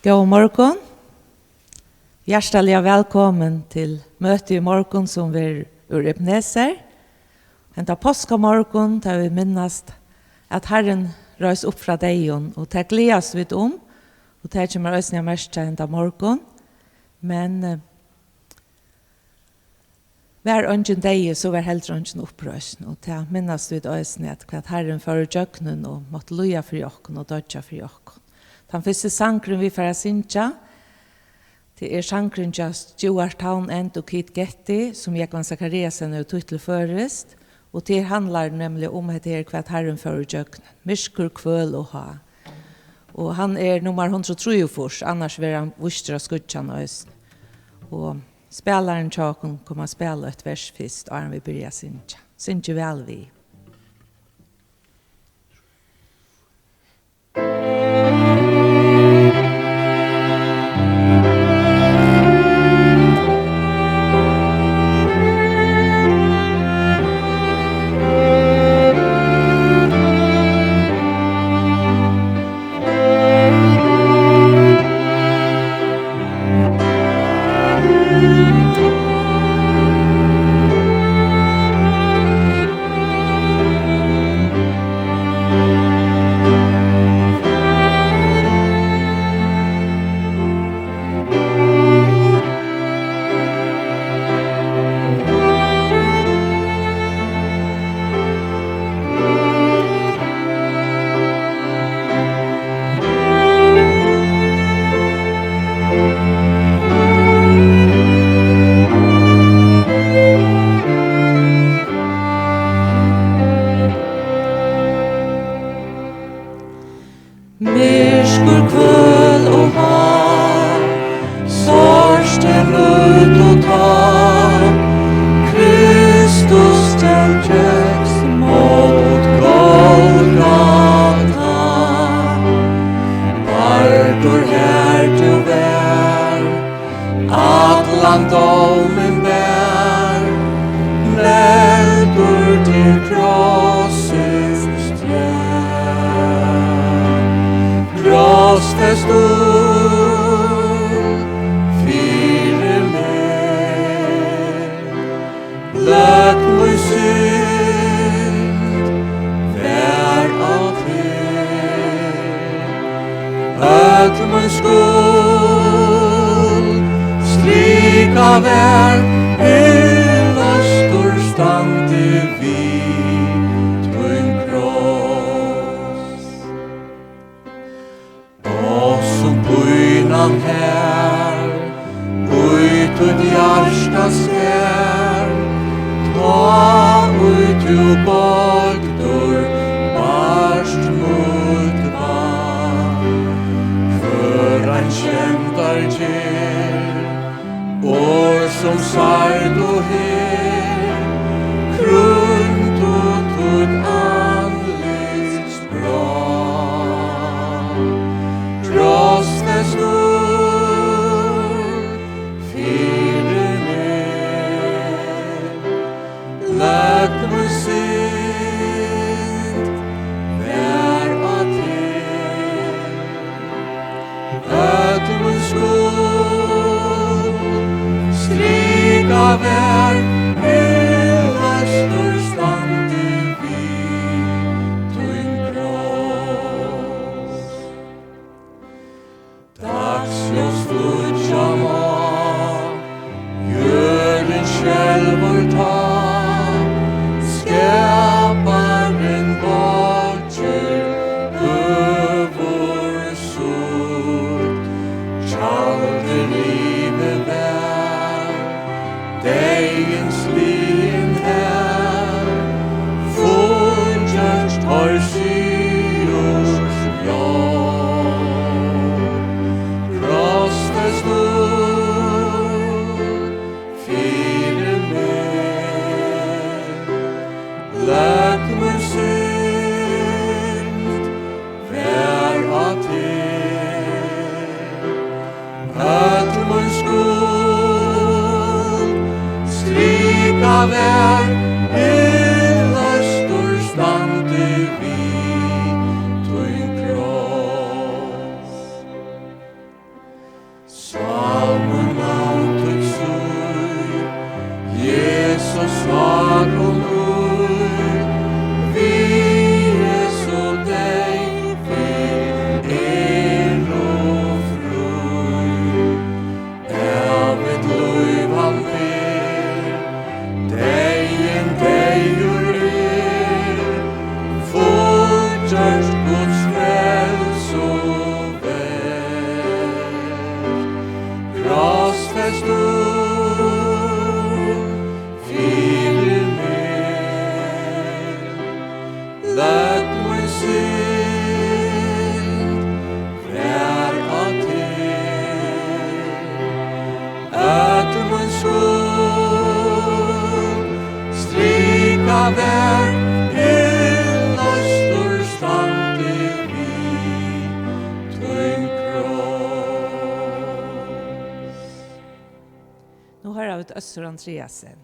God morgon. Hjärtaliga välkommen till Møti i morgon som vi ur Ebenezer. Enda páskamorgun tar vi minnast at Herren røys upp fra deion og tar gledas vid om og tar kommer øsne mest enda morgon. Men hver ønsken dei så var heller ønsken opprøsn og tar minnast vid øsne at hva Herren fører jøknen og måtte loja for jokken og dødja for jokken. Den første sangren vi får synja, det sangren just Stuart Town End og Kit Getty, som Jekvan Zakariasen og tittel førest, og det handlar nemlig om at det hva Herren fører jøknen, myrskur, kvøl og ha. Og han nummer 103 fors, annars vil han vustra skudjan øsne. Og spelaren tjåken kommer spela et vers først, og han vil byrja synja. Synja vel vi. vær løstur standi vi tøyn kross. Nu har jag ett Össur Andreasen.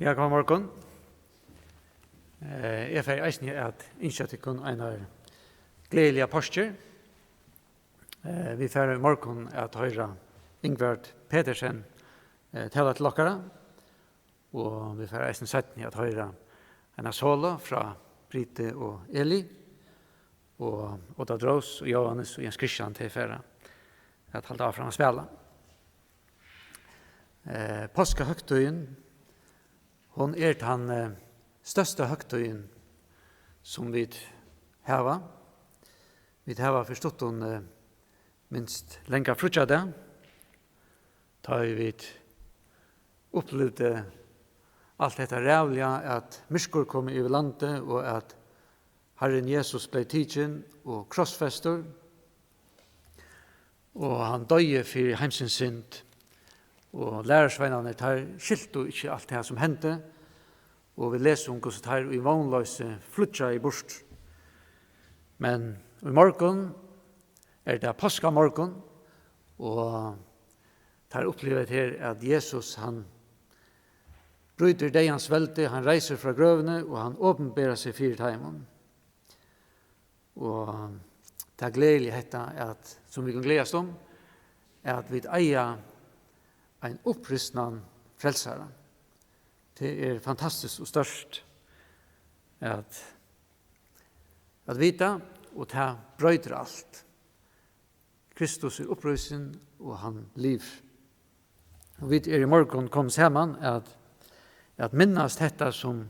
Ja, god morgen. Jeg får eisen at innkjøttikon en av gledelige postur. Vi får i morgen at høyre Ingvard Petersen talar til dere, og vi får eisen setten at høyre en solo fra Brite og Eli, og Oda Dros og Johannes og Jens Kristian til færa at holde av fra å spela. Påskehøgtøyen, hon den største høgtøyen som vi hava. Vi hava forstått hon minst lenga frutja det. Da vi opplevde alt dette rævliga at myskor kom i landet og at Herren Jesus ble tidsen og krossfester og han døye for heimsins synd. Og lærersveinene tar skilt og ikke alt det som hendte, og vi leser om hvordan tar i vognløse flutja i bort. Men i morgen det páskamorgun, og tar opplevet her at Jesus han bryter deians velde, han reiser fra grøvene, og han åpenberer seg 4 timer. Og det gledelig hetta at, som vi kan gledes om, at vi eier en opprystnan frelsare. Det fantastisk og størst at vita, og det brøyder alt. Kristus opprysten, og han liv. Og vi i morgen kom sammen at minnas dette som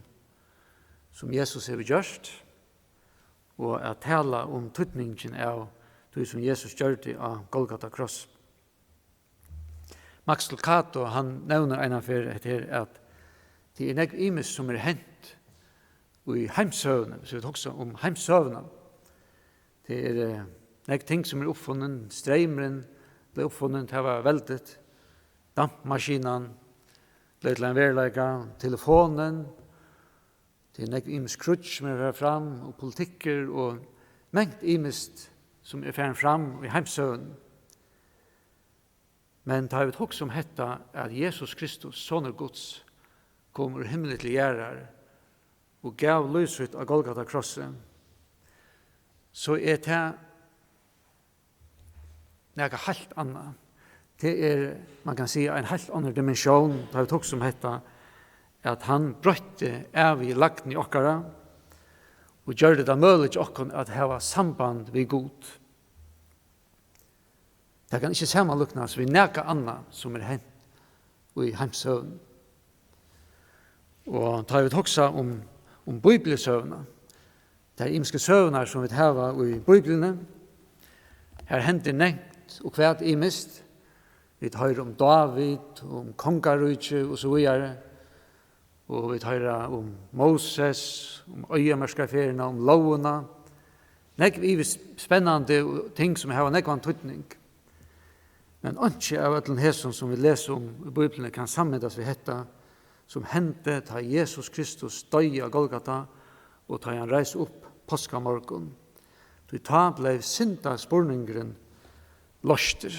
Jesus har gjort, og at tala om tydningen av det som Jesus gjør det av Golgata kross. Max Lucado, han nevner en av her at det nek imes som hent i heimsøvne, så vi også om heimsøvne. Det nek ting som oppfunnet, streimeren ble oppfunnet, det var veldet, dampmaskinen ble til en verleika, telefonen, det nek imes krutsk som fram, og politikker, og mengt imes som fram i heimsøvne. Men tar vi også om hetta at Jesus Kristus, soner Guds, kom ur himmelen til gjerrar og gav løsut av Golgata krossen, så det noe helt annet. Det man kan si, en helt annen dimensjon, tar vi også om hetta at han brøtte av i lagten i okkara og gjør det mulig til okkon at hava samband vi god. Det kan ikke sammenluknes vi neka anna som hent i heimsøvn. Og tar vi også om bibelsøvna. Det imske søvnar som vi hava i biblene. Her hender nengt og kvært imist. Vi hører om David, om kongarutje og så videre. Og vi hører om Moses, om øyemerskaferina, om lovuna. Nekv spennende ting som har nekvann tydning. Men ikke av alle hesson som vi leser om i Bibelen kan sammendas vi hetta som hendte ta Jesus Kristus døy av Golgata og ta han reis opp páskamorgun. Du ta blei synda spurningren loster.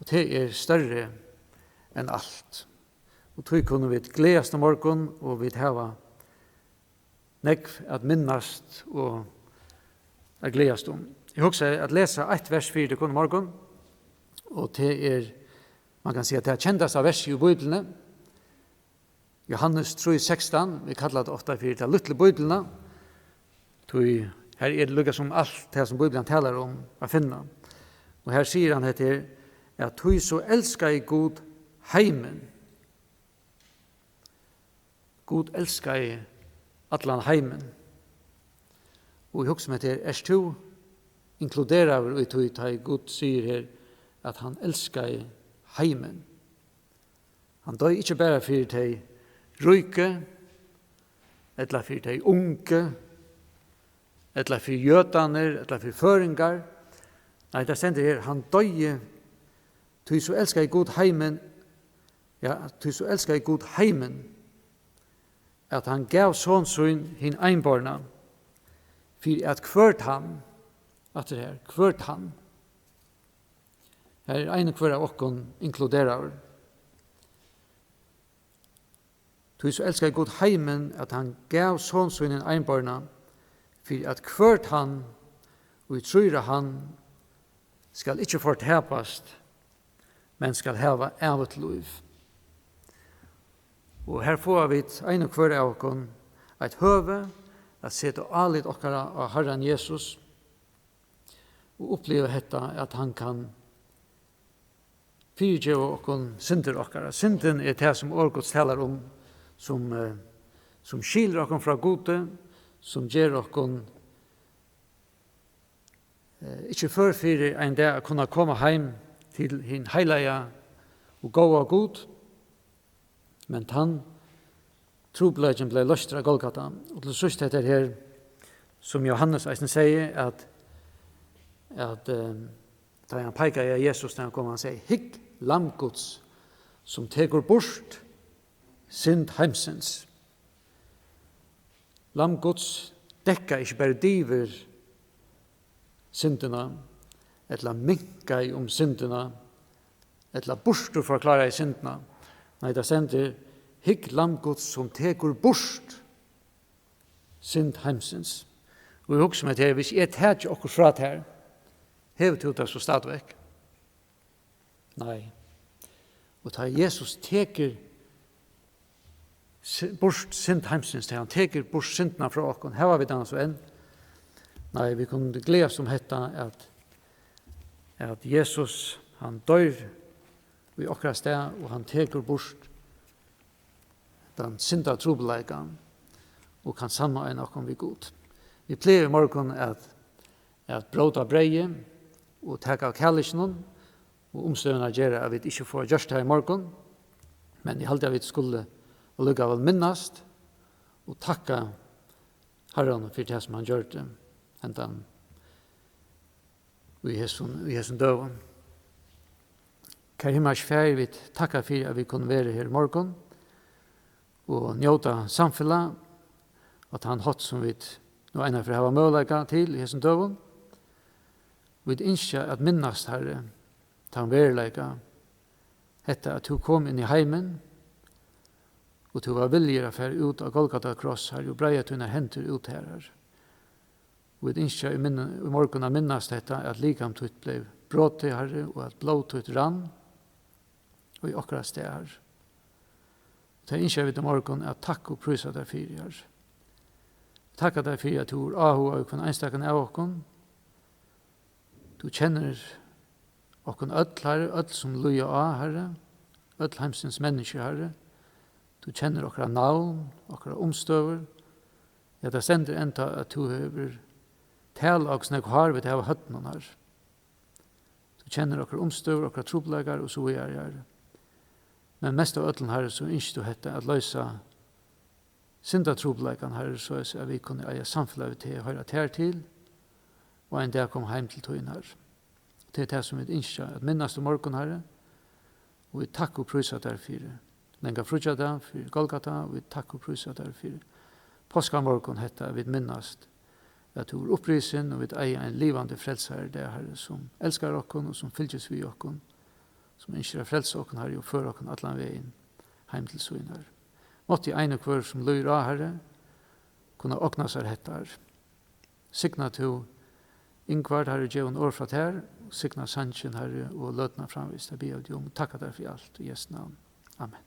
Og det større enn alt. Og tog kunne vi gledast om morgun og vi hava nekv at minnast og at gledast om. Jeg husker at lesa 1 vers 4 kunne morgun. Og det man kan si at det kjendast av vers i Bibelene. Johannes 3:16, vi kallar det ofta for det lytle Bibelene. Her det lukka som alt det som Bibelen talar om å finna. Og her sier han etter at tog så elskar i god heimen. God elskar i atlan heimen. Og jeg husker meg til to inkluderar vi tog ta i god sier her at han elskar i heimen. Han døy ikke bare for de rike, eller for de unge, eller for jødaner, eller for føringar. Nei, det stender her, han døye, du så elsker i god heimen, du så elsker i god heimen, at han gav sånn hin einborna, for at kvørt han, at det her, kvørt han. Her en kvør av okkon inkluderar. Du så elsker i god heimen, at han gav sånn hin einborna, for at kvørt han, og i trøyre han, skal ikke fortapast, men skal hava evet liv. Og her får vi en og hver av oss et høve, at sette alle okkara av Herren Jesus, og oppleve dette at han kan fyrtjeve oss synder okkara. Synden er det som Årgods taler om, som skiler oss fra gode, som gjør oss ikke førfyrer en dag å kunne komme hjem til hin heilige og gå av god, men han trobladjen ble løst av Golgata. Og til sørst heter her, som Johannes eisen sier, at da han peker i Jesus, når han kommer, han sier, hikk lamgods, som tegur bort synd heimsens. Lamgods dekka ikke bare diver syndena, etla minka om syndena, etla borstur forklara i syndena. Nei, det sender hikk lamgods som tekur bort synd heimsens. Og jeg husker meg til, hvis jeg tar ikke okkur fra det her, hever til det så stadvekk. Nei. Og da Jesus teker bort synd heimsens, han teker bort syndena fra okkur, her var vi den så enn. Nei, vi kunne glede oss om dette, at Jesus, han dør i okra sted, og han teker bort den synda trobeleika, og kan samle en okkom vi god. Vi pleier i morgen at bråda breie, og teka av kærlighetsen, og omstøvende gjør at vi ikke får gjørst her i morgen, men jeg halte at vi skulle lukka vel minnast, og takka Herren for det som han gjør det, hentan i hesson døven. Kære himmels fær, vi takkar for at vi kunne være her i morgen, og njóta samfellet, at han hatt som vi nå ena for å ha mulighet til i hesson døven. Vi innskjer at minnast Herre, ta en verleika, hette at du kom inn i heimen, og du var viljer å fære ut av Golgata kross her, og breia tunne henter ut her. Og vi innskjer i morgen av minnast dette, at likam tutt ble brått Herre, og at blå tutt rann, og i okra sted her. Det innskjer vi til morgen at takk og prysa der fyrir her. Takk der fyrir at du er ahu og kvann einstakken av okkon. Du kjenner okkon öll herre, öll som luja av herre, öll heimsins menneske herre. Du kjenner okra navn, okra omstøver. Ja, det sender enda at du hever tal og snakk har vi til å ha høttene her. Du kjenner okra omstøver, okra troblegar og så er her. Men mest av ötlen her så ønsker du hette at løse synda troblegan her så at vi kunne eie samfunnet til å høre ter til og en dag kom hjem til tøyen her. Det er det som vi ønsker at minnes til morgen her og vi takk og prysa derfor. Lenga frutja da for Golgata og vi takk og prysa derfor. Páskamorgun hette vi minnes at du er opprisen og vi eier en livande frelser det her som elskar okkon og som fylgjes vi okkon som ønsker å frelse okkon her og føre okkon atlan veien heim til søyn her. Måtte ein og hver som løyr av herre kunne åkna seg hette her. Signa til Ingvard herre djevon år fra her, signa sannsjen herre og løtna framvis til biavd om. Takka der for alt i Jesu navn. Amen.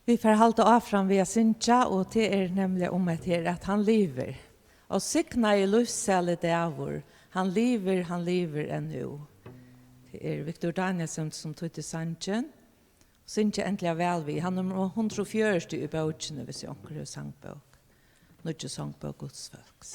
Vi får halta av fram via synja, og det er nemlig om at han lever. Og sikna i lussalet avur, han lever ennå. Det er Victor Danielsen som tog til sangen. Synja endelig vel vi. Han er 140 i bøkene hvis jeg anker sangbøk. nødje sångbøk Guds folks.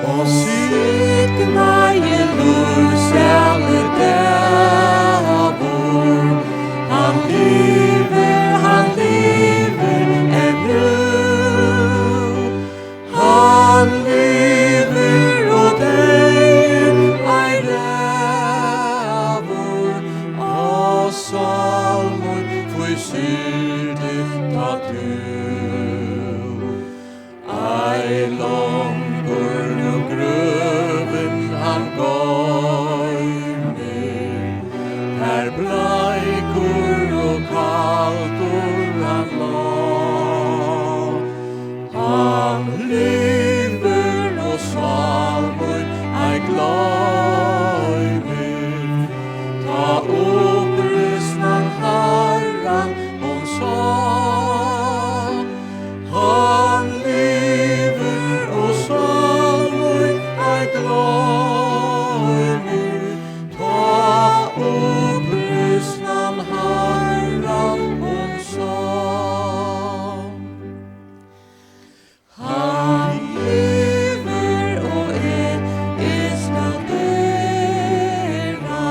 Og signa Jesus alle dævor, han lever ennu. Han lever og deien ei rævor, og salmor for syrde ta du. Ei langur og grøven han gøymer, her bleikur og kaldur han la. Han lever og salmor ei gløymer, ta oppresnan Herran hon sa. Han lever og salmor ei gløymer, ta oppresnan Herran hon sa. Han lever og skal vera,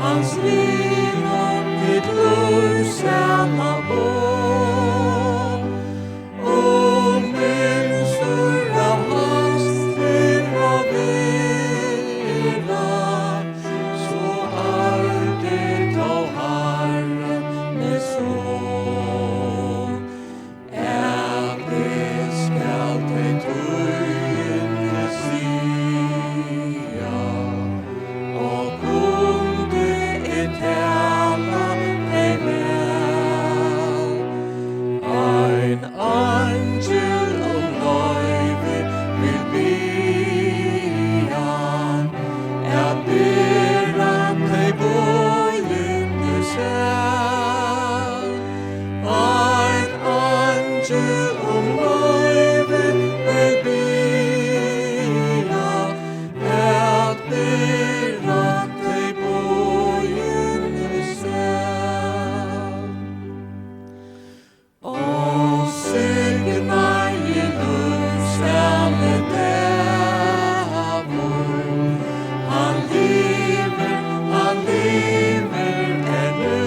hans liv og mitt løsama båd. Og mensur av hans fyrra vera, så det av Herren med sång. Det skal til tøyne sia, og kunde tala deg vel. Ein angel om løyve vil bia, bera deg bøyende selv. Ein angel om løyve vil bia, bera deg bøyende selv. Og signa Jesus alle dævor, han lever ennu.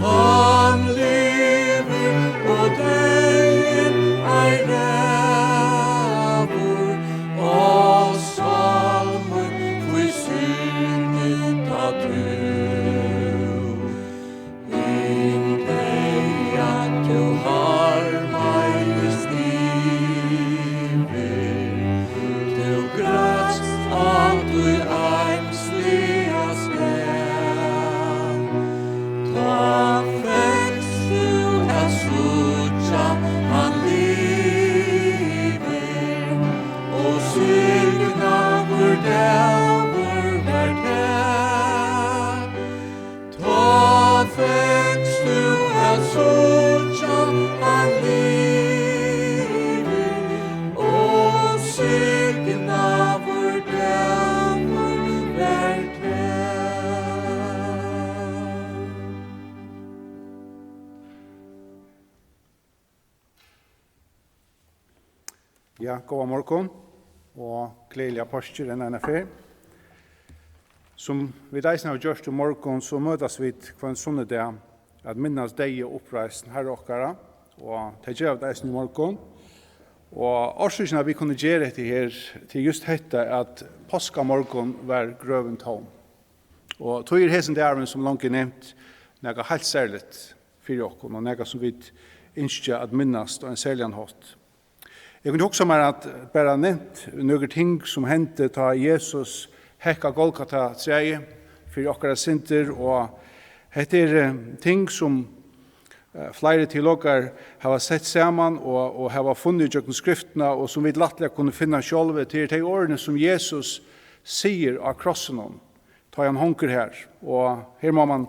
Han lever og deien ei rævor, og salmor for syrde ta du. At du har majestiver, du grøst at du einsliga sted. Ta fekst du sutja han lever, og signa vår dævor vær tær. Ta fekst du sutja han lever, og signa vår dævor vær tær. Ja, god morgen og gledelig apostel en affær. Som vi deisen har gjort i morgen, så møtes vi hver sunnedag at minnes deg og oppreisen her okkara, og det gjør vi deisen i morgen. Og årsøkene vi kunne gjøre dette her til just dette at páskamorgun var grøven tom. Og tog hesen der som langt er nevnt, noe helt særligt for oss, og noe som vi ønsker at minnes og en særlig hatt. Jeg kunne også meg at bare nevnt noen ting som hendte ta Jesus hekk av Golgata treie for okkara synder, og dette ting som flere teologer har sett sammen og har funnet i skriftene, og som vi lattelig kunne finne selv til de årene som Jesus sier av krossinum, tar han honker her. Og her må man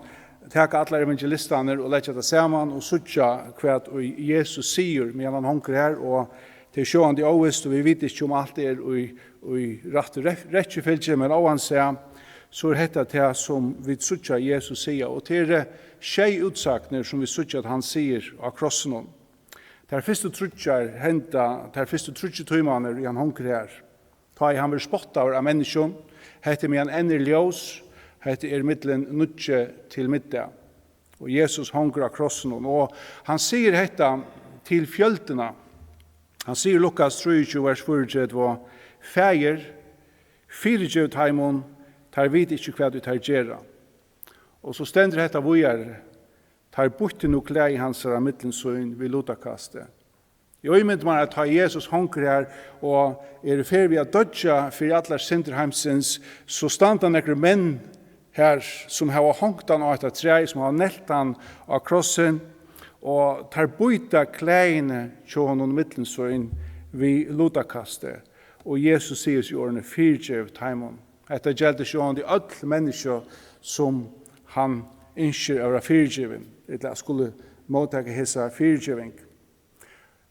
taka alle evangelistene og legge det sammen og sutja hva Jesus sier med han honker her, og til sjående åvist, og vi vet ikke om alt i rett og rettjefylke, men oansett, så dette det som vi sutja Jesus sier, og til tjej utsakner som vi sutja at han sier av krossinum. Der første trutjar henta, der første trutjetøymaner i han honker her, ta i han vil spotta av menneskjon, hette med han ender ljós, hette middelen nutje til middag. Og Jesus honker av krossinum, og han sier dette til fjöltena. Han sier Lukas 23, vers 4, «Fæger, fyrirgjev taimon, tar vet ikke hva du tar gjerra.» Og så stender dette vågjere, tar borti no klei hans av mittelsøyn vi lutakastet. Jeg øyment man at Jesus honker her, og fer vi at dødja for allar sinderheimsins, så standa nekker menn her som har honkt han av etter tre, som har nelt han av krossen, og tar byta kleine til honom mittelsøyn vi lutakastet. Og Jesus sier i årene fyrtjev taimon. Dette gjelder sjående i alle mennesker som han ønsker å være fyrtjeving, eller skulle mottake hessa fyrtjeving.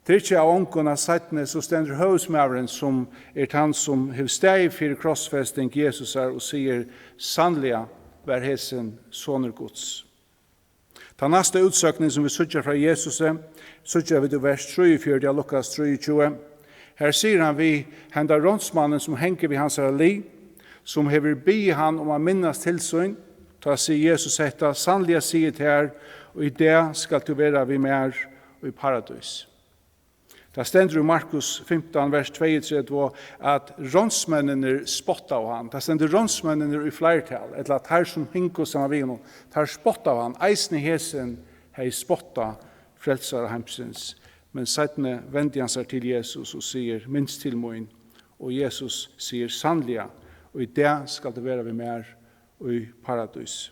Det er ikke av ångene settene så stender høvsmæveren som han som har steg for krossfesting Jesus og sier sannliga vær hessen soner Guds. Ta neste utsøkning som vi sutjar fra Jesus, sutjar vi til vers 34 av Lukas 23. Her sier han vi henda rådsmannen som henker vid hans li, som hever bi han om å minnas tilsyn, ta sier Jesus etta, sannliga sier til her, og i det skal du være vi mer og i paradis. Det stender i Markus 15, vers 22, at rådsmennene spotta av han. Det stender rådsmennene i flertal, eller at her som hinko sammen vi nå, tar spotta av han. Eisen i hesen hei spotta frelsar heimsins. Men seitne vendte han seg til Jesus og sier, minst til moin. Og Jesus sier sannliga, og i det skal det være vi mer og i paradis.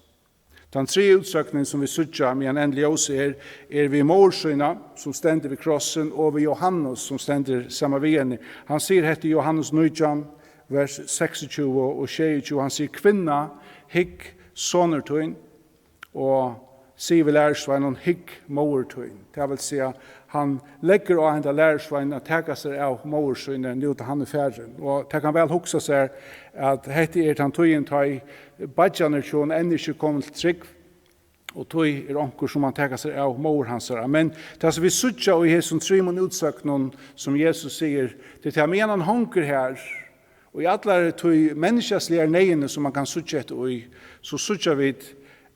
Den tre utsøkningen som vi sutja med en endelig også vi morsøyna som stender ved krossen, og vi Johannes som stender sammen ved henne. Han sier hette Johannes 9, vers 26 og 22. Han sier kvinna, hekk, sonertøyn, og sier vi lærersvein, hekk, moertøyn. Det vil si han legger av henne lærersvein at teka seg av morsøyne nå til han ferden. Og det kan vel huksa seg at hette han tøyen tøy badjaner sjån enn ikke kom til trygg, og tøy onker som han teka seg av mor hans. Men det som vi sutja i hesson trimon utsøknon som Jesus sier, det er med han honker her, og i alle tøy menneskeslige neiene som man kan sutja etter i, så sutja vi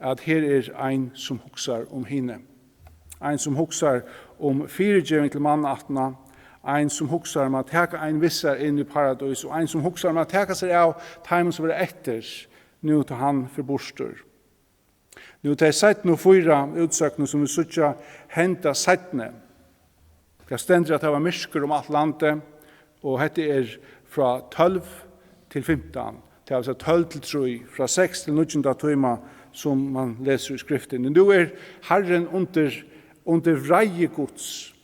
at her ein som huksar om henne. Ein som huksar om fyrirgjøring til mannattna, ein som huksar om at teka ein vissar inn i paradis, og ein som huksar om at teka seg av teimen som var etter, nu til han for bostur. Nu til 1704 utsøkene som vi sutja henta 17. Det stender at det var mysker om alt landet, og dette fra 12 til 15. Det er altså 12 til 3, fra 6 til 19 tøyma som man leser i skriften. Nu Herren under vreie Guds.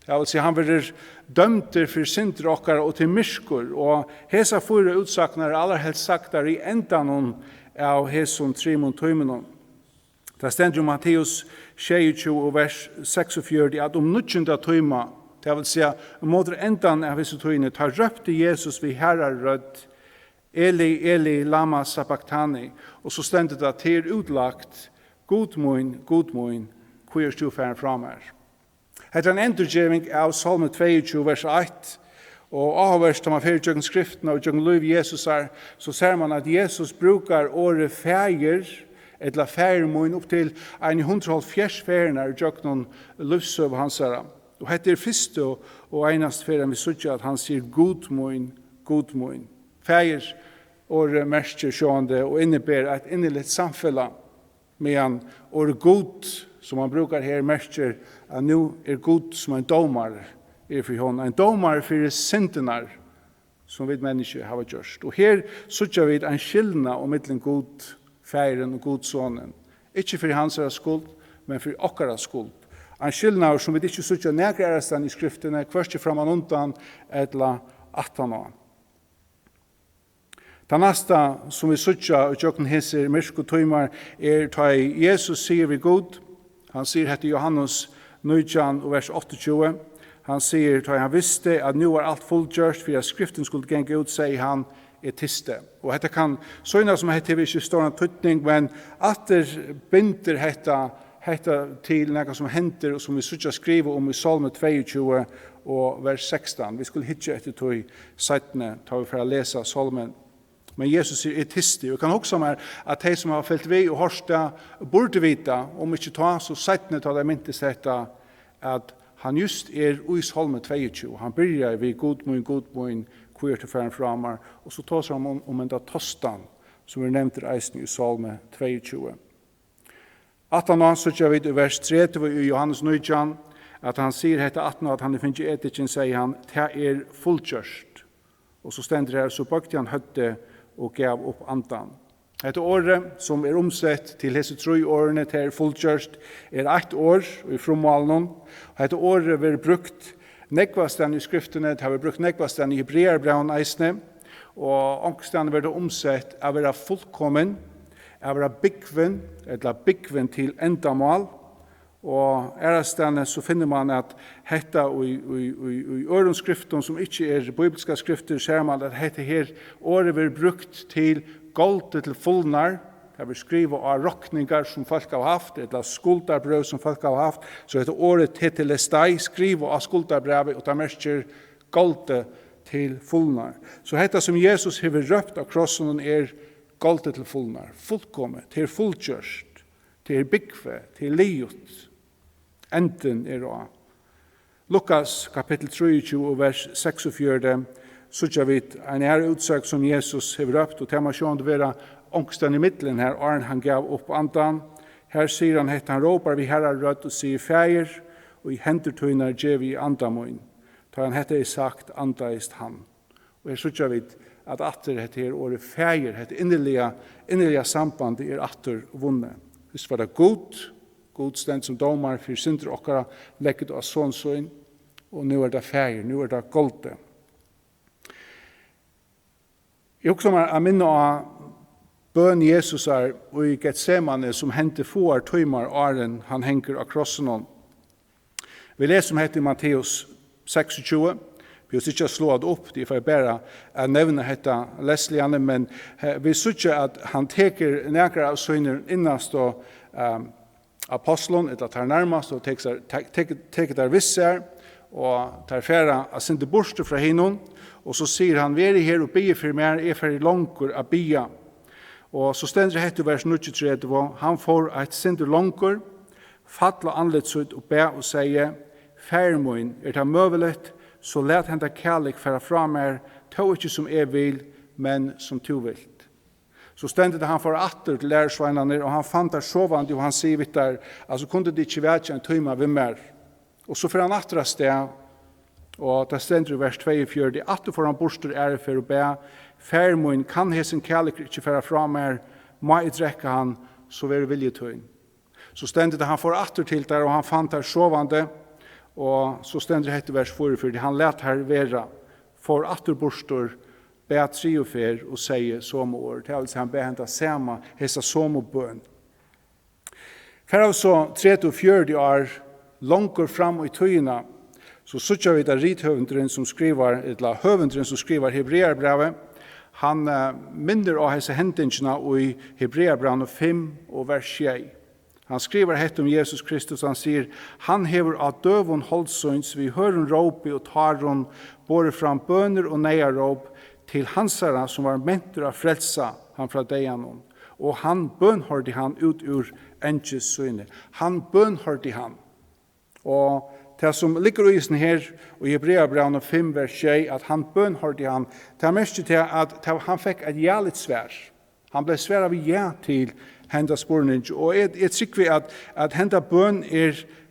Jeg vil si han vil dømter for synder okkar og til myskor, og hesa fyra utsaknar aller helst sagt der i endan av heson trimon tøymenon. Det stender Matteus 22 vers 46 at nutjunda tøyma, det vil si mot endan av hese tøyne, tar røpte Jesus vi herrar Rødd, Eli, Eli, lama sabachthani, og så stender det til utlagt, god moin, hvor er du færen fram her? Hetta en endurgjeving av Salme 22, vers 1, og avhverst om man fyrir tjøkken skriften og tjøkken liv Jesus så ser man at Jesus brukar året fæger, eller færmoin opp til 140 færner i tjøkken livsøv hans her. Og hetta fyrste og einast færen vi sutja at han sier god moin. Fæger året mersker sjående og innebærer et innelig samfella medan året god som man brukar her merker at nu god som en domar for hon. En domar for syndenar som vi mennesker har gjort. Og her sutja vi en skillna om mittlen god færen og god sonen. Ikke for hans skuld, men for okkara skuld. En skillna som vi ikke sutja negrærastan i skriftene, hverst framan undan, etla Aftaná. Det neste som vi sutja og tjokken heser myrk og tøymar ta Jesus sier vi god. Han sier hette Johannes 9, vers 28. Han sier, da han visste at nu var alt fullgjørst for at skriften skulle genge ut, sier han, tiste. Og dette kan sånne som heter ikke står en tøtning, men at det binder hetta til noe som henter, og som vi skulle skrive om i Salme 22 og vers 16. Vi skulle hitje etter tog 17, tar vi for å lese Salmen. Men Jesus sier tiste. Vi kan også med at de som har felt vi og hørsta burde vite, om ikke ta så 17, tar de myntes dette, at han just i Salme 22. Han begynner vi god mun, queer til færen framar, og så tar han om en da tostan, som vi nevnte reisen i Salme 22. Aftaná så vi i vers 30 i Johannes 9, at han sier hette 18, at han finner etikken, sier han, det fullgjørst. Og så stender her, så bøkte han høtte og gav opp andan. Dette året som omsett til hese 3 årene til fullgjørst, 1 år i fromalen. Dette året vil brukt nekvasten i skriftene, det har vi brukt nekvasten i Hebreerbraun eisne, og angsten vil det omsett av å være fullkommen, av å være byggven, eller byggven til endamål, og ærestene så finner man at hetta i ørenskriften som ikke bibelske skrifter, ser man at hetta her året vil brukt til goldet til fullnar, det vil skrive av rokningar som folk har haft, eller skuldarbrøv som folk har haft, så heter året tetelestai, skrive av skuldarbrøvet, og det merker goldet til fullnar. Så hetta som Jesus har røpt av krossen goldet til fullnar, fullkommet, til fullgjørst, til byggve, til liot. Enten også. Lukas kapittel 23, vers 46, så vi en utsøk som Jesus har røpt, og tema sjån det være ångsten i middelen her, og han gav opp andan. Her sier han, han råpar vi herrar rødt og sier feir, og i hendertøyner gjev i andamoin. Da han hette sagt, andaist han. Og her sier vi at atter hette her året feir, hette innerlige samband atter vunnet. Hvis var det god stend som domar, for synder okkara lekket av sånn, og nu det feir, nu det golde. Jeg husker meg å minne av bøn Jesus og i Getsemane som hendte få tøymar åren han henger av krossen. Vi leser om hette i Matteus 26. Vi har ikke slået opp, det er bare å nevne hette lesligene, men vi synes at han teker nærkere av søgner innast og apostlen, etter at han nærmest, og teker der visser, og tar færa av sinde borste fra hinnom, og så sier han, vi her og bier for meg, for langkur av bia. Og så stender det hette vers 93, han får et sinde langkur, fattla anletsut og be og sier, færmoin, det møvelet, så let henda kærlik færa fra meg, to ikke som vil, men som to vilt. Så ständigt han får atter til lærersveinene, og han fant der sovande, og han sier vidt der, altså kunne det ikke være en tøyma ved mer. Og så får han atter av sted, og det stender i vers 42, atter får han borster ære for å be, færmoen kan hesen kærlik ikke færa fra mer, må jeg drekke han, så vil viljetøyn. Så ständigt han får atter til der, og han fant der sovande, og så stender det etter vers 44, han let her være, får atter borster, be 3 og sier som år. Det vil si han be henta sama, hesa som bøn. For altså 34 år, langt fram i tøyene, så sutjar vi da rithøvendren som skriver, eller høvendren som skriver Hebreerbrevet, han minner av hese hendingene i Hebreerbrevet 5 og vers 6. Han skriver hett om Jesus Kristus, han sier, han hever av døvun holdsøns, vi høren råpi og taron, både fram bøner og neiaråp, til hansara som var mentor av frelsa han fra deianon. Og han bønhørte han ut ur enkjes søyne. Han bønhørte han. Og det som ligger i isen her, og i Hebreerbrevet 5 vers 6, at han bønhørte han, det er mest til at han fikk et jævligt svær. Han ble svær av ja til henda spurning. Og jeg tykker at henda bøn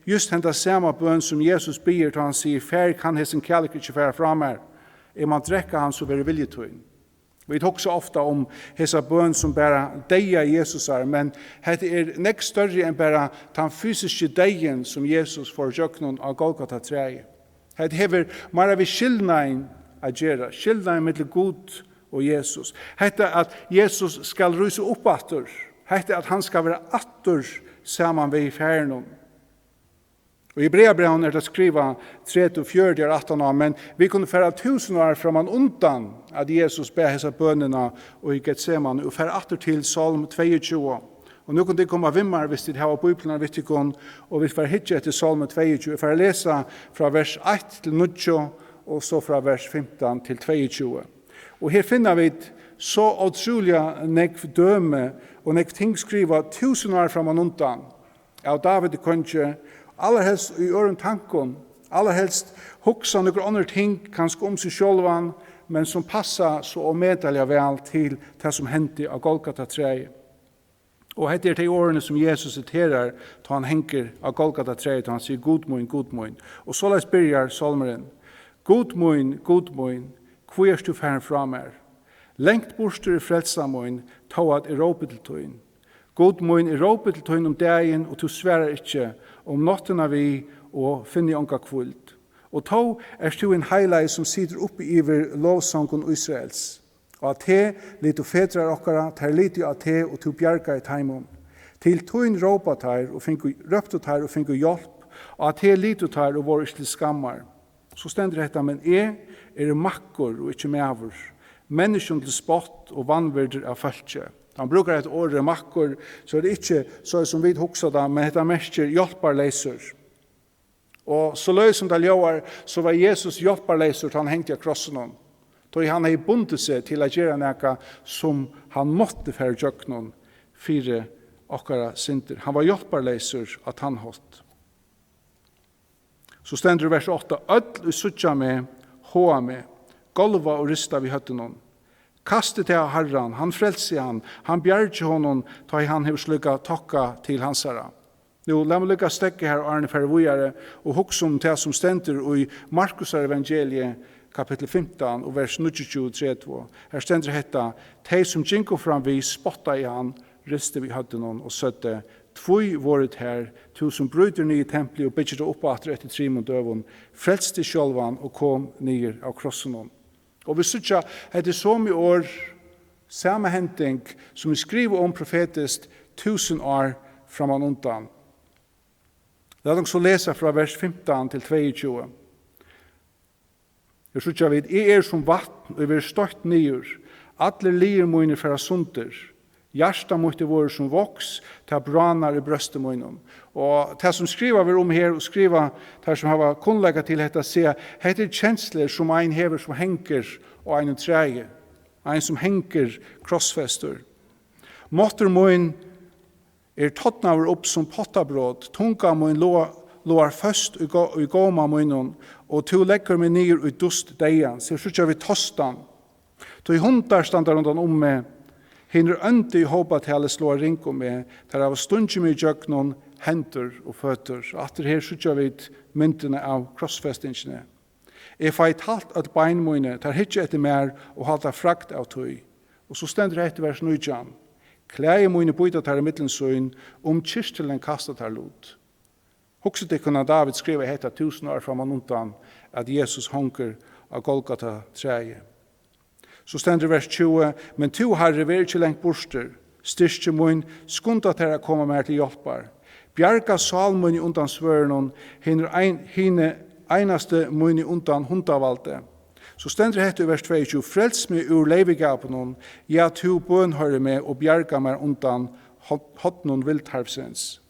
just henda samme bøn som Jesus ber til han sier, fær kan hessen kærlighet ikke fære fra meg. Man drekka han så være viljetøyn. Vi tar også ofta om hesa bøn som bare deia Jesus men det nekst større enn bare den fysiske deien som Jesus får jøknen av Golgata 3. Det hever mara vi skillnaden a gjera, skillnaden mellom Gud og Jesus. Det at Jesus skal ruse opp atter, det at han skal være atter saman ved færnen. Og i Hebreabrevn det skriva 34 Aftaná, men vi kunne færa 1000 år framan undan at Jesus ber hessa bønena og i Getsemane, og færa atter til Salm 22. Og nu kan det komme vimmar hvis det har bibeln hvis det kon, og vi får hitje etter Salm 22. For å lese fra vers 1 til 9, og så fra vers 15 til 22. Og her finner vi så utrolig nekv døme, og nekv ting skriva 1000 år framan undan av David konge, allerhelst i øren tankon, allerhelst hoksa noen andre ting, kanskje om seg sjølvan, men som passar så omedelig vel til det som hendte av Golgata 3. Og hette er de årene som Jesus citerer, da han henker av Golgata 3, da han sier god moin, god moin. Og så les byrjar salmeren, god moin, hvor er du færen fra meg? Lengt borster i frelsa moin, ta at er råpe til tøyen. God moin er råpe til tøyen om dagen, og du sverar ikke om nottena vi, og finner onka kvult. Og ta er du en heilai som sitter oppe iver lovsangen Israels. Og at te, litt og fedrar okkara, ter litt av te, og tu bjerga i taimon. Til tøyen råpa ter, og røpte ter, og fingu hjelp, og at te litt ter, og var ikke til skammar. Så stender dette, men er makkor og ikke mevur. Menneskjon til spott og vannverder av fölkje. Han brukar et åre makkor, så det ikke så som vi hoksa da, men dette mestjer hjelparleiser. Og så løy som det ljøar, så var Jesus hjelparleiser til han hengte av krossinum. Da han hei bundet seg til å gjøre noe som han måtte fære jøknon fire okkara synder. Han var hjelparleiser at han holdt. Så stender vers 8, ødl og suttja med, hoa med, golva og rista vi høtte noen. Kastet til Herren, han frelser han bjerger honom, ta i han hev slukka tokka til hans herra. Jo, la meg lukka stekke her, Arne Fervujare, og hokse om det som stender i Markus Evangeliet, kapittel 15, og vers 22-32. Her stender hetta, de som gjenko fram vi spotta i han, riste vi høtte noen, og søtte, tvoi våret her, to som bryter nye templi og byggjer det oppa atter etter 3 mot døvun, frelste sjølvan og kom nyer av krossenon. Og vi sykja, etter så mye år, samme henting som vi skriver om profetisk 1000 år framan undan. La oss så lese fra vers 15 til 22. Vi sykja vid, jeg som vatten, og vi støtt nyer, alle lier mine fra sunder, hjärsta måtte vara som voks, ta branar i bröstet munnen. Og det som skriver vi om her, og skriver det som har kunnlegget til dette, sier, heter kjensler som en hever som henker og en treje, en som henker krossfester. Måtter mun tottnaver opp som pottabrød, tunga mun lår først i gåma munnen, og to legger meg nyer i dust deian, så sykja vi tostan. To i hundar standar rundan med, hinner ønte i håpa til alle slår rinko med, der av stundje med jøknon, henter og føtter. Atter her sykja vi myntene av krossfestingene. Jeg feit halt at beinmøyne, tar hitje etter mer og halta frakt av tøy. Og så stender det etter vers 9. Klæje møyne bøyta tar i mittelsøyn, kyrstelen kastet tar lot. Hokset det kunne David skrive heta 1000 år framan undan at Jesus honker av Golgata 3. Så stender vers 20, men to herre ver ikke lengt borster, styrke mun, skunda til å komme mer til hjelpar. Bjarga salmun i undan svørenon, hine einaste mun i undan hundavalde. Så stender hette i vers 22, frels meg ur leivigapenon, ja to bønhøyre meg og bjarga meg undan hotnon vildharvsens.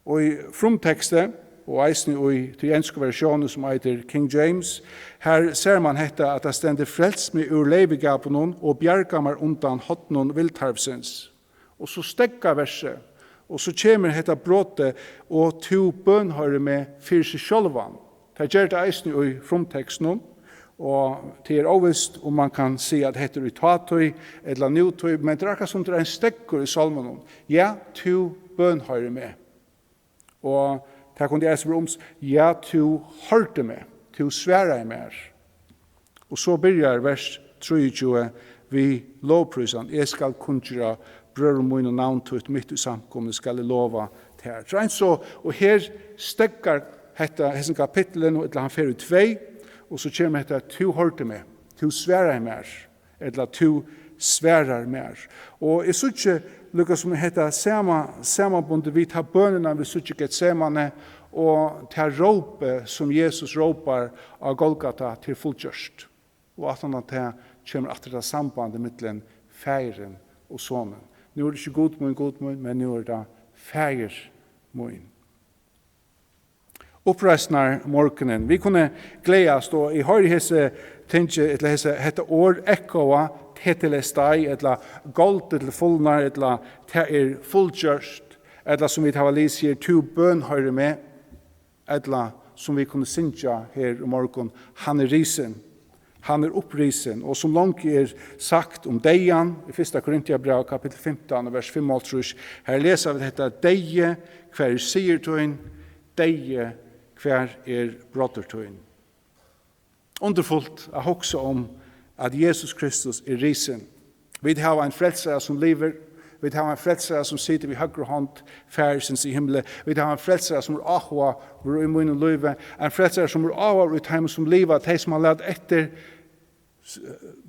Og i frumtekstet, og eisne i til enske versjonen som heter King James, her ser man hette at det stender frels meg ur leivigapenon og bjarga meg undan hotnon vildharvsens. Og så stekka verset, og så kommer hetta bråte og to bønhøyre med fyrir seg sjølvan. Det gjør det eisne i frumteksten, og det er overvist om man kan si at det heter i tatøy eller nutøy, men det er akkurat som det er en stekker i salmen. Ja, to bønhøyre med. Og det kunne jeg spørre om, ja, to hørte meg, to svære meg. Og så begynner vers 23, vi lovprysan, jeg skal kunngjøre brød og min og navntøyt midt i samkommet, skal jeg lova til her. Så, og her stekker hessen kapitlen, og han fer i 2, og så kommer dette, to hørte meg, to svære meg, eller to sværer mer. Og jeg synes ikke, lukka som heter samabundet, vi tar bønene, vi synes ikke Getsemane, og til råpe som Jesus råpar av Golgata til fullgjørst. Og at han til kommer at det er sambandet mittelen feiren og sonen. Nå er det ikke god mun, men nå er det feir mun. Oppreisnar morgenen. Vi kunne gledast, og i høyre hese tenke, eller hese år ekkoa, tetelestai, eller gold til fullnar, eller til fullgjørst, eller som vi tar lys her, to bøn høyre med, eller som vi kunne synja her i morgen, han risen. Han upprisen, og som langt sagt om deian, i 1. Korintiabrev, kapittel 15, vers 5, her leser vi dette, deie, hver sier tøyen, deie, hver brottertøyen. Underfullt er også om at Jesus Kristus risen. Vi har en frelsere som lever, vi har en frelsere som sitter ved høyre hånd, færsens i himmelen. Vi har en frelsere som ahva, hvor i munnen løyve, en frelsere som ahva i time som lever, de som har lært etter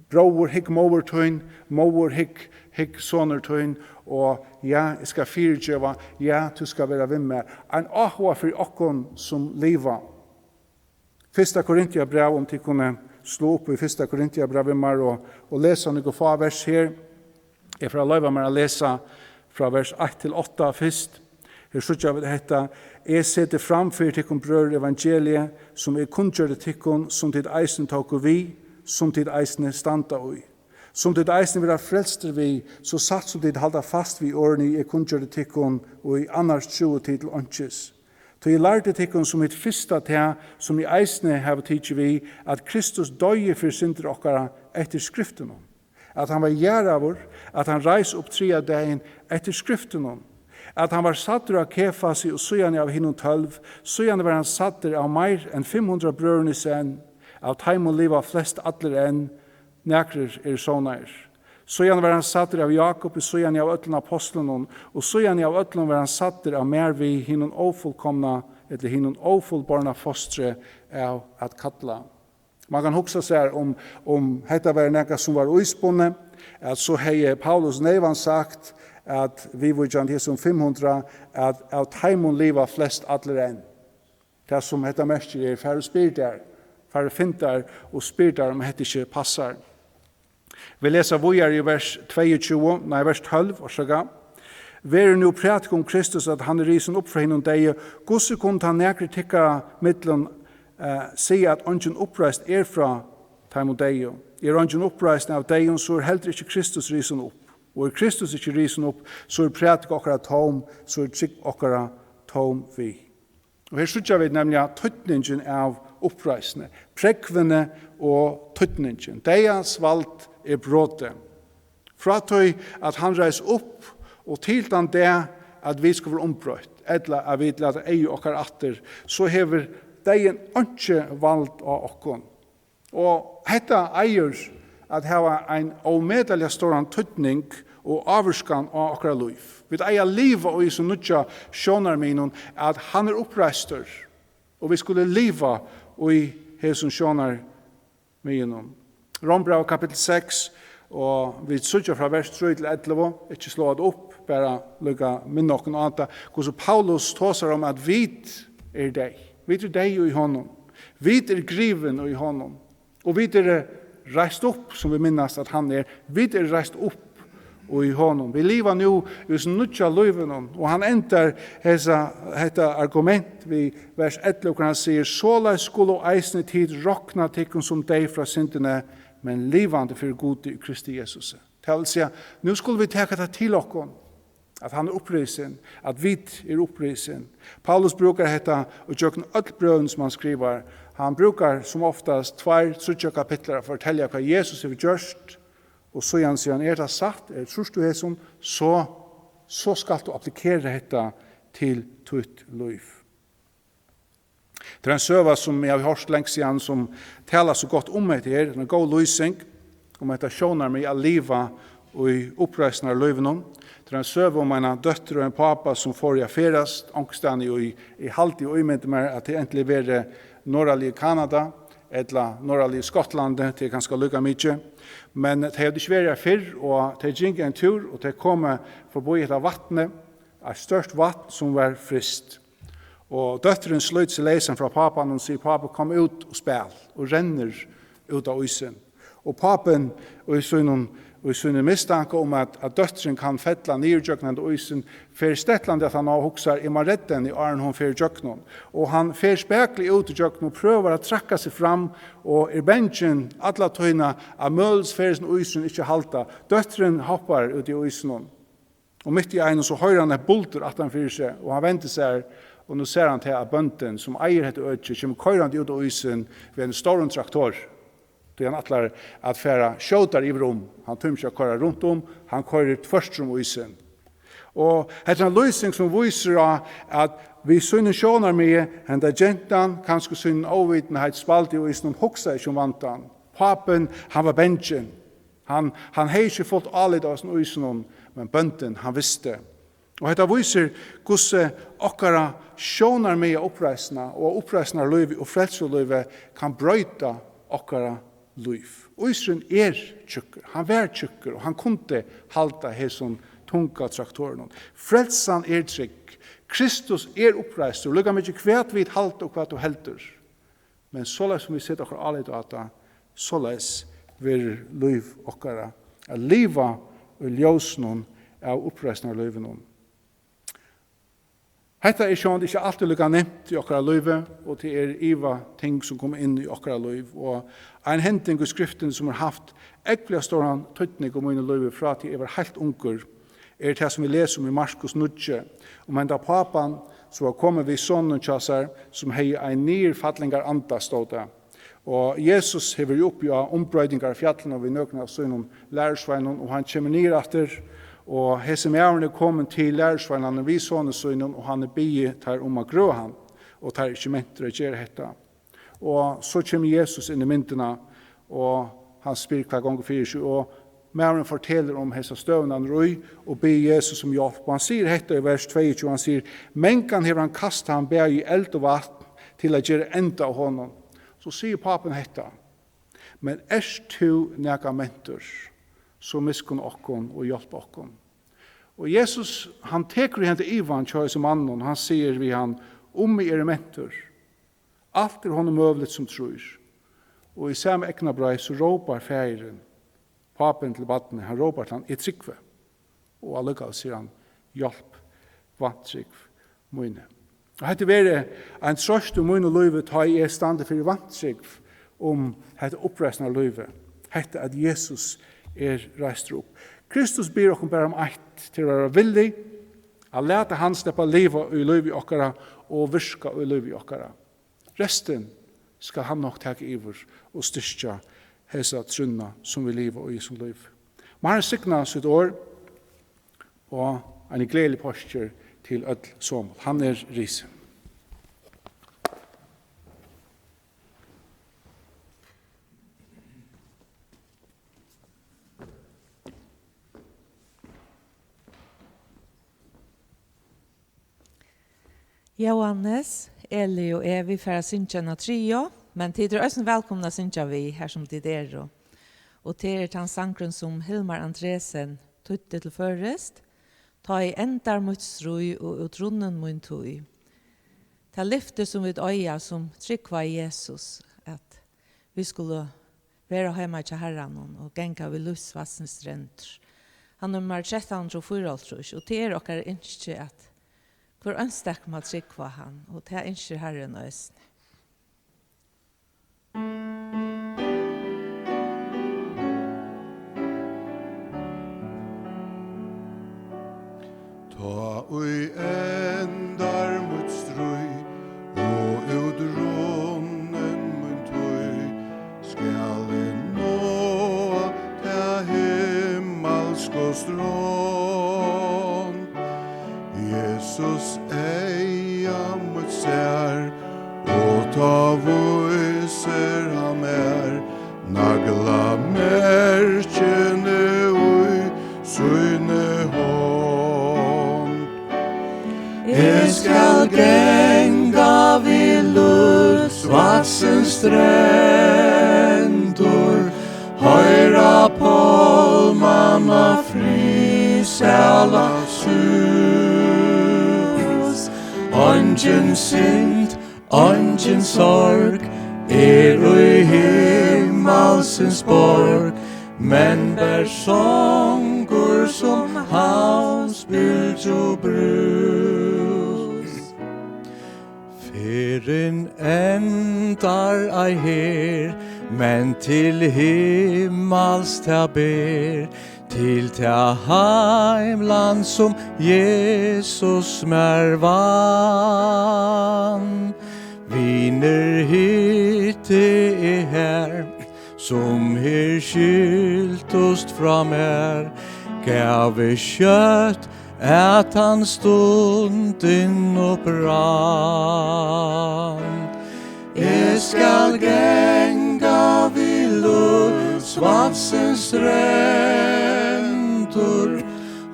bror hikk movertøyn, mover hikk sonertøyn, og ja, jeg skal fyrtjøva, ja, du skal være ved meg. En ahva for okkon som lever. 1. Korintiabrev, om de kunne slå opp i 1. Korintiabrev og lese noen få vers her. Jeg får løyve meg å lese fra vers 1-8 først. Her slutter vi dette. Jeg setter framfor tikkun brød evangeliet, som kunngjørte tikkun, som tid eisen tok vi, som tid eisene standa ui. Som tid eisene vil frelster vi, så satt som tid halda fast vi årene kunngjørte tikkun, og i annars tro tid til åndsjes. Så jeg lærte tikkun som et fyrsta til, som i eisene har tidsi vi, at Kristus døye for synder okkara etter skriften om. At han var gjeravur, at han reis opp 3 dagen etter skriften om. At han var satter av Kefasi og søgjane av hinnom 12, søgjane var han satter av mer enn 500 brødrene sen, av taim og liva flest atler enn, nekrer sånær. Søgjane var han satter av Jakob, søgjane av øtlen apostlen, og søgjane av øtlen var han satter av mer vi hinnom ofullkomna, eller hinnom ofullborna fostre av at kattla. Man kan huske seg om dette var noe som var uispunnet, at så har Paulus Nevan sagt at vi var gjerne til som 500, at av taimon liva flest atler enn. Det som dette merker færre spirter, færre finter og spirter om dette ikke passar. Vi leser vojar i vers 12, og sjøga. Vær nu prætik om Kristus at han risen opp fra hinnom deg, gosse kunne han nekre tikka mittlen sier at ånden oppreist fra taim og deg. Ånden oppreist av deg, så heller ikke Kristus risen opp. Og Kristus ikke risen opp, så prætik okkara tom, så trygg okkara tom vi. Og her slutter vi nemlig tøtningen av oppreisene, prekvene og tøtningen. Dejas valgt bråte. Fra tøy at han reis opp, og til den det at vi skal være ombrøtt, eller at vi later eie okkar atter, så hever deien ikke valgt av okkon. Og dette eier at hava en omedelig stor tøtning og avvarskan av okkar liv. Vi eier livet og i så nødja sjånar minnen at han oppreistur, og vi skulle liva og i hesson sjånar minnen. Rombrev kapittel 6, og vi sutja fra vers 3-11, ikke slå det opp, bare lukka minne okken annet, hvordan Paulus tåsar om at vi deg. Vi deg i honom. Vi griven i honom. Og vi reist opp, som vi minnes at han vi reist opp i honom. Vi lever nu i sin nødja løyven, og han enter dette argument vi vers 11, hvor han sier, «Såla skulle og eisne tid rokna tikkun som deg fra syndene, men livande for god i Kristi Jesusi». Det vil si, nu skulle vi teka det til okkon, at han opprisen, at vi opprisen. Paulus brukar dette, og tjøkken ødelbrøden som han skriver, han brukar som oftast 2-3 kapitler for å fortelle hva Jesus har gjort, og så han sier, det sagt, trus du hesson, så skal du applikere dette til tutt liv. Det en søva som jeg har hørt lengst siden, som taler så godt om dette her, en god lysing, om dette sjånar meg av livet og i oppreisende av livet. Det en søva om en døtter og en papa som får i affærast, angstene i halvt i øymyndet med at det endelig være norralig Kanada, eller norralig Skottland, det er ganske lykka mykje. Men det hadde ikke vært fyrr, og det gikk en tur, og det kom forbi et av vattnet, et størst vatten som var frist. Og døtteren sløyt seg leisen fra papan og sier, pappa, kom ut og spil, og renner ut av isen. Og papen, og i sånne mistanke om at døtteren kan fettla nyrjøknande isen, fer stettlande at han har hoksar, må Røddin i åren hun fer jøknon. Og han fer speklig ut i jøknon, og prøver å trakka seg fram, og benchen, alla tøyna, av mølsfersen isen ikke halta. Døtteren hoppar ut i isen. Og mitt i egen så høyrer han et bulter at han fyrir seg, og han venter seg, og nå ser han til at bønden som eier dette øyne, kommer køyrande ut av isen ved en stor traktor. Det han atler at færa skjøter i rom. Han tømmer seg å køyre rundt om, han køyrer først om isen. Og etter en løsning som viser at vi syne sjåner med, henda gentan, kanskje syne overvitenhet, spalt i isen, hoksa ikke om vantan. Papen, han var benchen. Han har ikke fått alle av isen, men bønden, han visste. Og dette viser hvordan okkara sjånar med oppreisna, og oppreisna løyve og frelseløyve kan brøyta okkara løyv. Isen tjukker, han var tjukker, og han kunne halta hesson tunga traktoren. Frelsan trygg, Kristus oppreist, og lukka mykje kvært vid halt og kvært og helter. Men såleis som vi sitter okkara alle data, såleis vil løyv okkara, a liva og ljósnum av oppreisna løyvenon. Hetta sjån ikke alltid lukka nevnt i okkara løyve, og til iva ting som kommer inn i okkara løyv. Og en henting i skriften som har haft ekkelig stor tøytning om mine løyve fra til var helt unger, det som vi leser om i Markus 9, om enda papan som var kommet vid sonen tjassar, som hei en nyrfattlingar anda stod det. Og Jesus hever jo opp i ombrøydingar av fjallene, og vi nøkner av sønnen lærersveinen, og han kommer ned etter, og hese mæverne kommer til lærersveinen, vi sånne sønnen, og han bie tar om å grå han, og tar ikke mentere gjøre dette. Og så kommer Jesus inn i myndene, og han spyr hver gang fyrir seg, og mæveren forteller om hese støvnen han røy, og ber Jesus om hjelp. Og han sier dette i vers 22, han sier, menkan hever han kastet han bær i eld og vatten, til å gjøre enda av honom. Så sier papen dette, men du nega mentor, så miskunn okkon og hjelp okkon. Og Jesus, han teker henne til Ivan, kjøy som mannen, han sier vi han, vi mentor, alt honom møvlet som tror. Og i samme ekna brei så råpar færen, papen til badne, han råpar til han, trykve. Og allukal sier han, hjelp, vantrykv, mine. Og hette være en trøst om mine løyve, ta i stande for vantrykv, om hette oppreisende løyve, hette at Jesus reist opp. Kristus ber oss bare om eit til å være villig, å lete han slippe livet i løyve okkara, og virka i løyve okkara. Resten skal han nok ta iver og styrke hesa trunna som vi lever i som liv. Man har signa sitt år, og en gledelig postur til ødel som. Han risen. Johannes, Eli og vi får synge en trio, men tid også velkomna synge vi her som tid Og til den sangren som Hilmar Andresen tøtte til først, ta i endar mot strøy og utrunnen mot tøy. Ta lyfte som vi øya som trykva i Jesus, at vi skulle være hjemme til Herren og genka vi lusvassens strender. Han nummer 1304, og til dere ønsker at for ønstak må trykva han, og til ønsker Herren øst. Ta ui endar mot strøy, og ut runnen mot tøy, skal en nå ta himmelsk og strån. Jesus eia mot ser, og ta viser ham nagla merkene ui søyne hånd. Jeg skal genga vi lusvassens strendur, høyra polmanna fri sæla sus. Ongin synd, ongin sorg, i himmalsens borg, men bär sånger som havsbylg og brus. Ferien endar ei her, men til himmals ta ber, til ta heimland som Jesus mer vann. Viner hitte her, som her skyltost fra mer, gav kjøtt at han stunden og brann. Jeg skal genga vid Ludsvatsens strendur,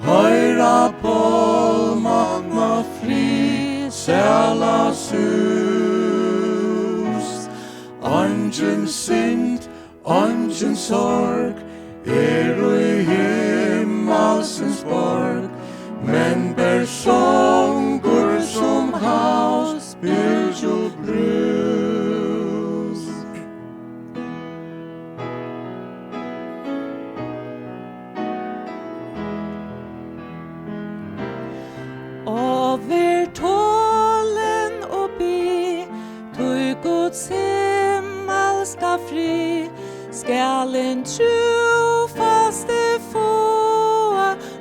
høyra polman og fri sælas hus. Ongin synd, ongin sorg, i himmalsens borg, men bär sånger som havsbylg og brus. Over tålen og bi, tog Guds himmelska fri, skal en trofaste få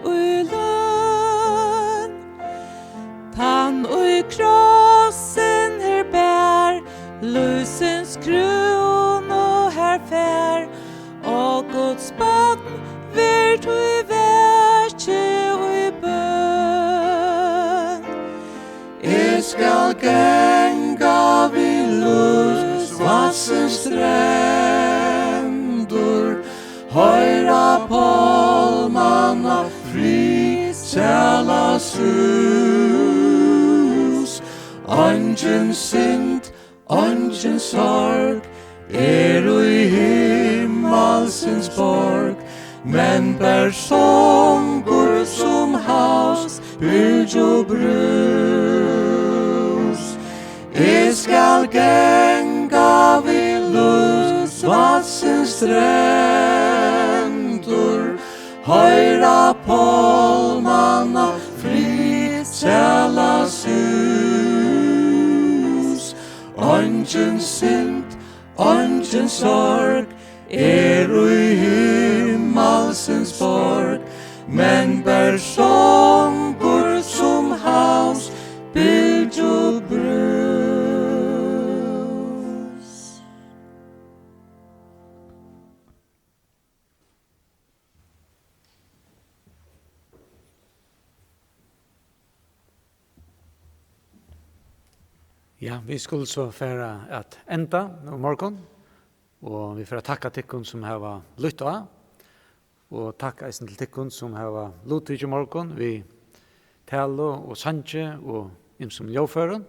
ui løn. Tann ui krossen her bär, lusens kron og her fär, og Guds barn virt ui verkje ui bøn. Jeg skal genga vid Ludsvatsens strendur, høyra polman og fri sælas hus. Ongin synd, ongin sorg, i himmalsens borg, men bär sånger som havsbylg og brus. Jeg skal genga vid Ludsvatsens strendur, høyra polman og fri sælas hus. Ongin synd, ongin sorg, i himmalsens borg, men bär sånger som havsbylg og brus. Ja, vi skulle så færa at enda nå morgon, og vi får takka tikkun som hava lytta, og takka eisen til tikkun som hava lutit i morgon, vi talo og sanje og som ljåføren,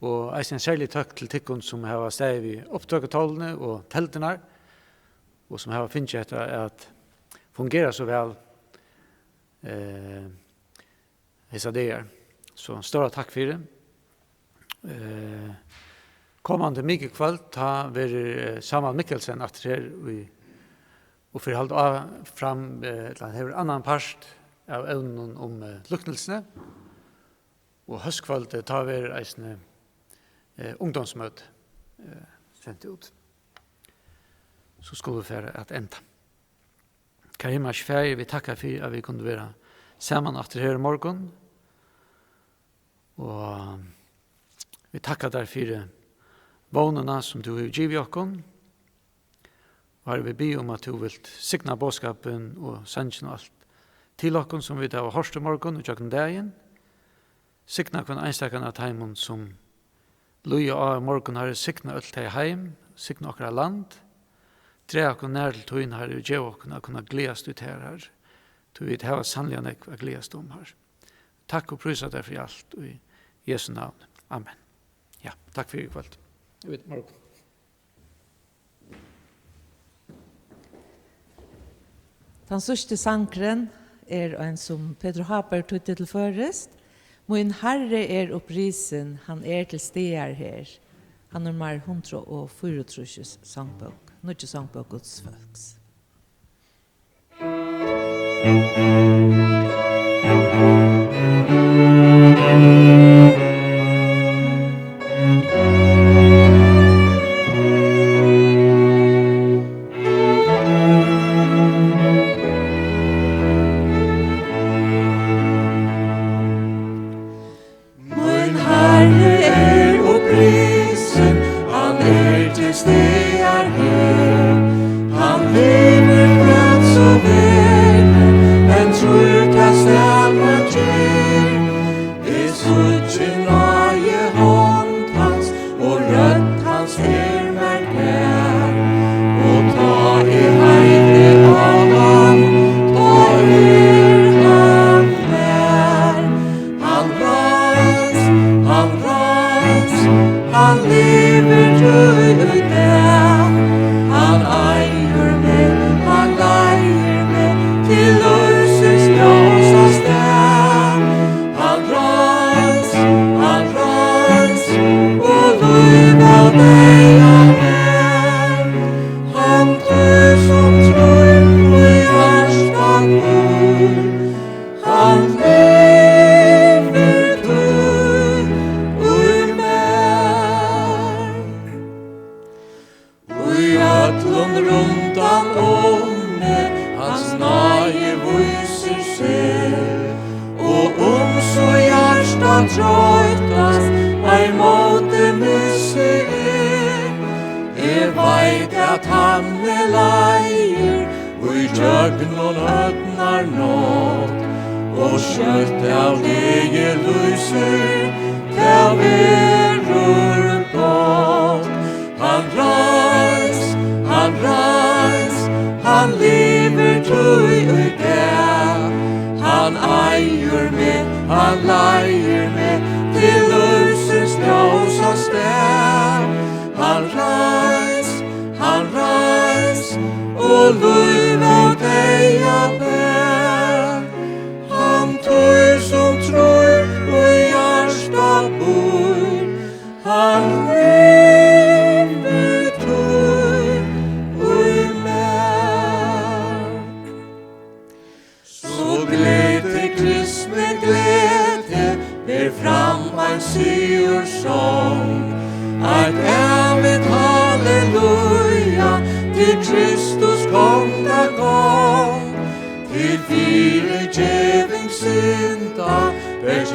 og eisen særlig takk til tikkun som hava steg i opptøketallene og teltene, og som hava finnst etter at fungera så vel hesa det. Så stora takk for det. Kommande mycket kväll ta ver Samuel Mikkelsen att här och för halt fram en annan part av evnen om luktelsene. Og høstkvället tar vi eisne ungdomsmøte sendt ut. Så skulle vi fære at enda. Kære himmels fære, vi takkar for at vi kunne være sammen etter her i morgen. Og vi takkar der for vånene som du har givet okken. Og her vi be om at du vil signa bådskapen og sannsyn og alt til okken som vi har hørt i morgen og tjokken dagen. Signa kvann einstakarna av heimen som luja av morgen har signa alt til heim, signa okra land, tre okkur nær til tøyen her og gjev okkur å kunne gledast ut her. Så vi har sannlig å gledast om her. Takk og prysa deg for alt og i Jesu navn. Amen. Ja, takk for i kveld. Jeg vet morgen. Den sørste sankren en som Pedro Haber tog til først. Min Herre er opprisen, han er til stegar her. Han er mer 134 sangbok, nødje sangbok Guds folks.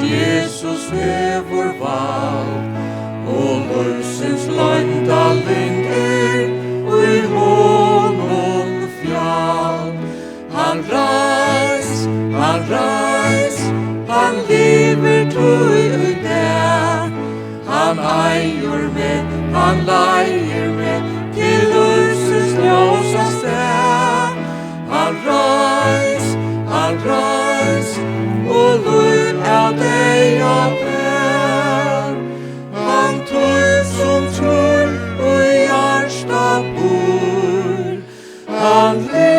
Jesus hevur vald, og løsens landa lindir, og i honum fjall. Han reis, han lever tøy i dag. Han eier meg, han leier meg, til løsens ljósa steg. Han reis, og løn av deg og bær. Han tør som tror og hjersta bor. Han lever